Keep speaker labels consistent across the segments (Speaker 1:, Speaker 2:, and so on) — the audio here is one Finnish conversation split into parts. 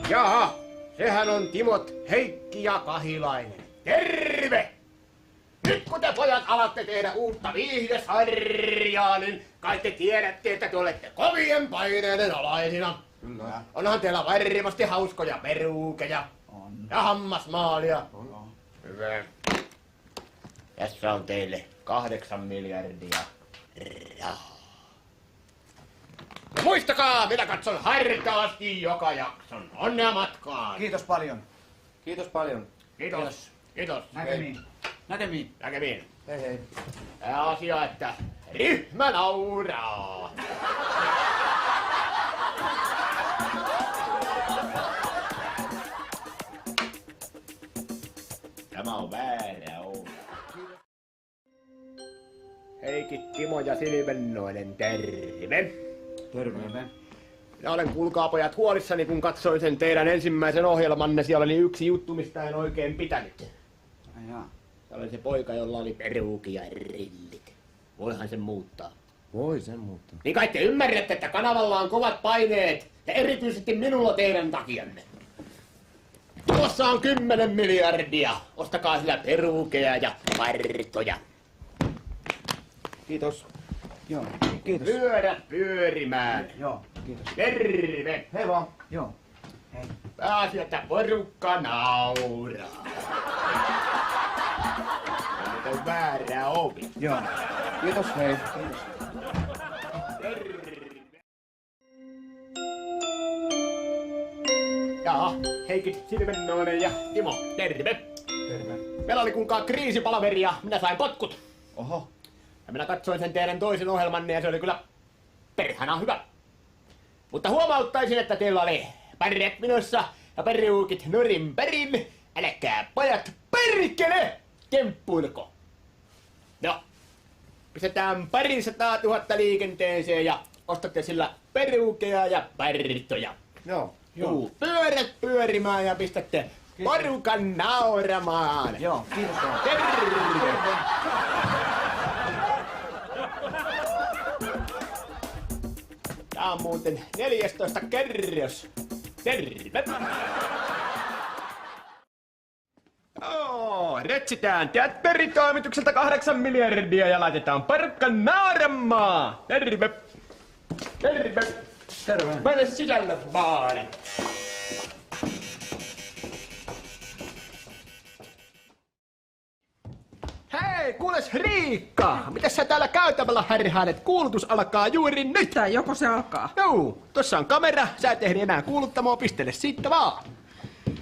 Speaker 1: Jaha, sehän on Timot, Heikki ja Kahilainen. Terve! Nyt kun te pojat alatte tehdä uutta viihdesarjaa, niin kai te tiedätte, että te olette kovien paineiden alaisina.
Speaker 2: Kyllä.
Speaker 1: Onhan teillä varmasti hauskoja peruukeja.
Speaker 2: On.
Speaker 1: Ja hammasmaalia.
Speaker 2: On.
Speaker 1: Hyvä. Tässä on teille 8 miljardia rahaa. Ja muistakaa, minä katson hartaasti joka jakson. Onnea matkaan.
Speaker 2: Kiitos paljon.
Speaker 3: Kiitos paljon.
Speaker 1: Kiitos. Kiitos.
Speaker 2: Näkemiin. Näkemiin.
Speaker 1: Näkemiin.
Speaker 3: Hei hei.
Speaker 1: Pääasia, että ryhmä nauraa. Tämä on väärä Oulu. Heikki, Timo ja Silvennoinen, terve.
Speaker 2: Terve.
Speaker 1: Minä olen, kuulkaa pojat, huolissani, kun katsoin sen teidän ensimmäisen ohjelmanne. Siellä oli yksi juttu, mistä en oikein pitänyt.
Speaker 2: Ai jaa.
Speaker 1: Se oli se poika, jolla oli peruuki ja rillit. Voihan sen muuttaa.
Speaker 3: Voi sen muuttaa.
Speaker 1: Niin kai te ymmärrätte, että kanavalla on kovat paineet. Ja erityisesti minulla teidän takianne. Tuossa on 10 miljardia. Ostakaa sillä peruukeja ja partoja.
Speaker 3: Kiitos.
Speaker 2: Joo. Kiitos.
Speaker 1: Pyörät pyörimään.
Speaker 2: Joo. Kiitos.
Speaker 1: Terve.
Speaker 2: Hei vaan. Joo. Hei.
Speaker 1: Pääasia, että porukka nauraa. Ja nyt on väärä ovi.
Speaker 2: Joo. Kiitos. Hei. Kiitos.
Speaker 1: Jaha, Heikki, Silvennoinen ja Timo, terve.
Speaker 2: Terve.
Speaker 1: Meillä oli kuulkaa kriisipalaveri ja minä sain potkut.
Speaker 2: Oho.
Speaker 1: Ja minä katsoin sen teidän toisen ohjelmanne ja se oli kyllä perhana hyvä. Mutta huomauttaisin, että teillä oli pärjät minussa ja peruukit nurin perin. Älkää pojat perkele temppuilko. No, pistetään 200 000 liikenteeseen ja ostatte sillä peruukeja ja partoja.
Speaker 2: Joo.
Speaker 1: Juu, pyörät pyörimään ja pistätte porukan nauramaan.
Speaker 2: Joo. Kiitos vaan.
Speaker 1: Terve! Tää on muuten 14 kerros. Terve! Retsitään teatteritoimitukselta 8 miljardia ja laitetaan porukkan nauramaan. Terve! Terve!
Speaker 2: Terve.
Speaker 1: Mene sisälle vaan. Hei, kuules Riikka! Mitäs sä täällä käytävällä härhäänet? Kuulutus alkaa juuri nyt!
Speaker 4: Mitä, joko se alkaa?
Speaker 1: Joo, tossa on kamera, sä et ehdi enää kuuluttamoa, pistele siitä vaan.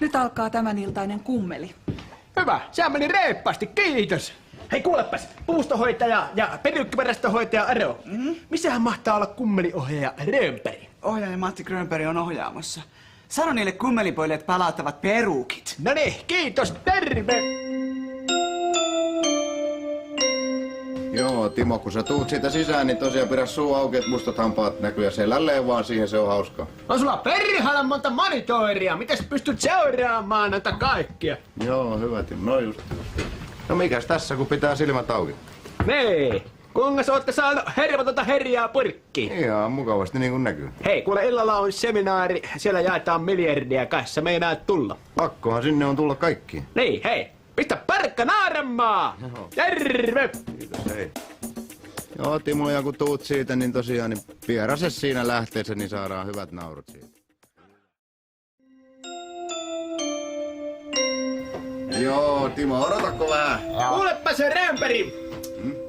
Speaker 4: Nyt alkaa tämän iltainen kummeli.
Speaker 1: Hyvä, sehän meni reippaasti, kiitos. Hei kuulepas, puustohoitaja ja perukkivarastohoitaja Aro. Missähän mahtaa olla kummeliohjaaja Rönnberg?
Speaker 5: Ohjaaja Matti Grönberg on ohjaamassa. Sano niille kummelipoille, että palauttavat peruukit.
Speaker 1: No niin, kiitos, terve!
Speaker 6: Joo, Timo, kun sä tuut siitä sisään, niin tosiaan pidä suu auki, että mustat hampaat näkyy ja selälleen vaan siihen, se on hauskaa.
Speaker 1: On sulla perhana monta monitoria, mitäs pystyt seuraamaan näitä kaikkia?
Speaker 6: Joo, hyvä Timo, no just. No mikäs tässä, kun pitää silmät auki?
Speaker 1: Nee, kuinka sä ootte saanut hervotonta herjaa purkkiin?
Speaker 6: Ihan mukavasti niin kuin näkyy.
Speaker 1: Hei, kuule illalla on seminaari, siellä jaetaan miljardia kanssa, meinaat tulla.
Speaker 6: Pakkohan sinne on tulla kaikkiin.
Speaker 1: Niin, hei, pistä parkka naaramaa! Terve!
Speaker 6: Kiitos, hei. Joo, Timo, ja kun tuut siitä, niin tosiaan niin pierase siinä lähteessä, niin saadaan hyvät naurut siitä. Joo, Timo, odotatko vähän?
Speaker 1: Kuulepa se Rönnberg!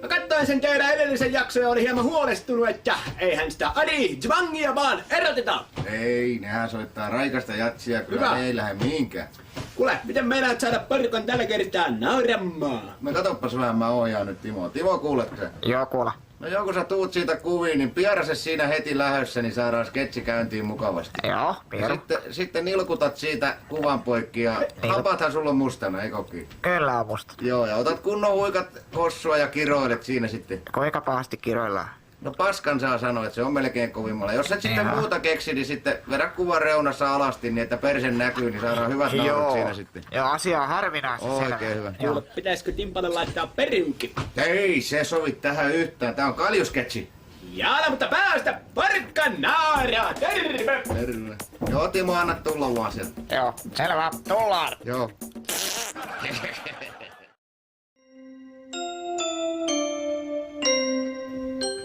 Speaker 1: Mä katsoin sen teidän edellisen jakson ja olin hieman huolestunut, että eihän sitä Adi Zwangia vaan eroteta.
Speaker 6: Ei, nehän soittaa raikasta jatsia, kyllä
Speaker 1: Hyvä.
Speaker 6: ne ei lähde mihinkään.
Speaker 1: Kuule, miten meinaat saada porukan tällä kertaa nauramaan?
Speaker 6: No katoppas vähän, mä ohjaan nyt Timo. Timo, kuuletko sä?
Speaker 3: Joo, kuule.
Speaker 6: No joku sä tuut siitä kuviin, niin pierase siinä heti lähössä, niin saadaan sketsi käyntiin mukavasti.
Speaker 3: Joo,
Speaker 6: Ja sitten nilkutat siitä kuvan poikki ja hampaathan sulla on mustana, eikö ki?
Speaker 3: Kyllä on musta.
Speaker 6: Joo, ja otat kunnon huikat kossua ja kiroilet siinä sitten.
Speaker 3: Kuinka pahasti kiroillaan?
Speaker 6: No paskan saa sanoa, että se on melkein kovimmalla. Jos et sitten
Speaker 3: Joo.
Speaker 6: muuta keksi, niin sitten vedä kuvan reunassa alasti niin, että persen näkyy, niin saadaan hyvät naurut siinä sitten.
Speaker 3: Joo, asia on harvinaisen
Speaker 6: Oikein hyvä.
Speaker 1: Kuule, pitäisikö Timpalle laittaa peruukin?
Speaker 6: Ei se sovi tähän yhtään, tää on kaljusketsi.
Speaker 1: Jaala, mutta päästä porkkanaara! Terve!
Speaker 6: Terve. Joo, Timo, anna tulla vaan sieltä.
Speaker 3: Joo, selvä, tullaan.
Speaker 6: Joo.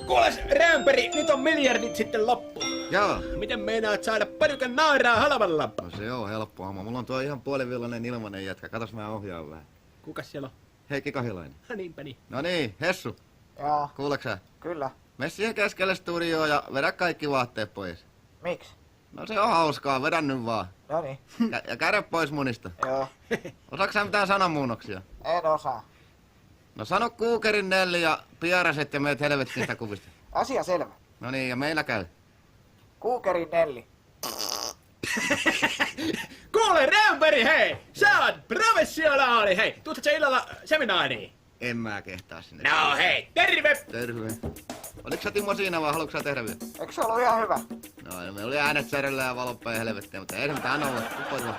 Speaker 1: Kuules, Räympäri, nyt on miljardit sitten loppu.
Speaker 6: Joo.
Speaker 1: Miten meinaat saada parukan naaraa halvalla?
Speaker 6: No se on helppo homma. Mulla on tuo ihan puolivillainen ilmanen jätkä. Katos, mä ohjaan vähän.
Speaker 1: Kukas siellä on?
Speaker 6: Heikki Kahilainen.
Speaker 1: Niinpä niin.
Speaker 6: No niin, Hessu.
Speaker 3: Joo,
Speaker 6: Kuuleeko sä?
Speaker 3: kyllä.
Speaker 6: Mene siihen keskelle studioon ja vedä kaikki vaatteet pois.
Speaker 3: Miksi?
Speaker 6: No se on hauskaa, vedä nyt vaan.
Speaker 3: No niin,
Speaker 6: Ja käydä pois munista.
Speaker 3: joo.
Speaker 6: Osaatko sä mitään sanamuunnoksia?
Speaker 3: En osaa.
Speaker 6: No sano Kuukerin Nelli ja Piaraset ja meet helvettiin sitä kuvista.
Speaker 3: Asia selvä.
Speaker 6: No niin, ja meillä käy.
Speaker 3: Kuukerin Nelli.
Speaker 1: Kuule, Räympäri, hei! Sä oot professionaali, hei! Tuutko sä illalla seminaariin?
Speaker 6: En mä kehtaa sinne.
Speaker 1: No hei, terve!
Speaker 6: Terve. Oliko sä Timo siinä vai haluatko sä tehdä vielä?
Speaker 3: Eikö se ollut ihan hyvä?
Speaker 6: No, me oli äänet säröllä ja valoppa ja helvettiä, mutta ei se mitään olla. Kupoilla.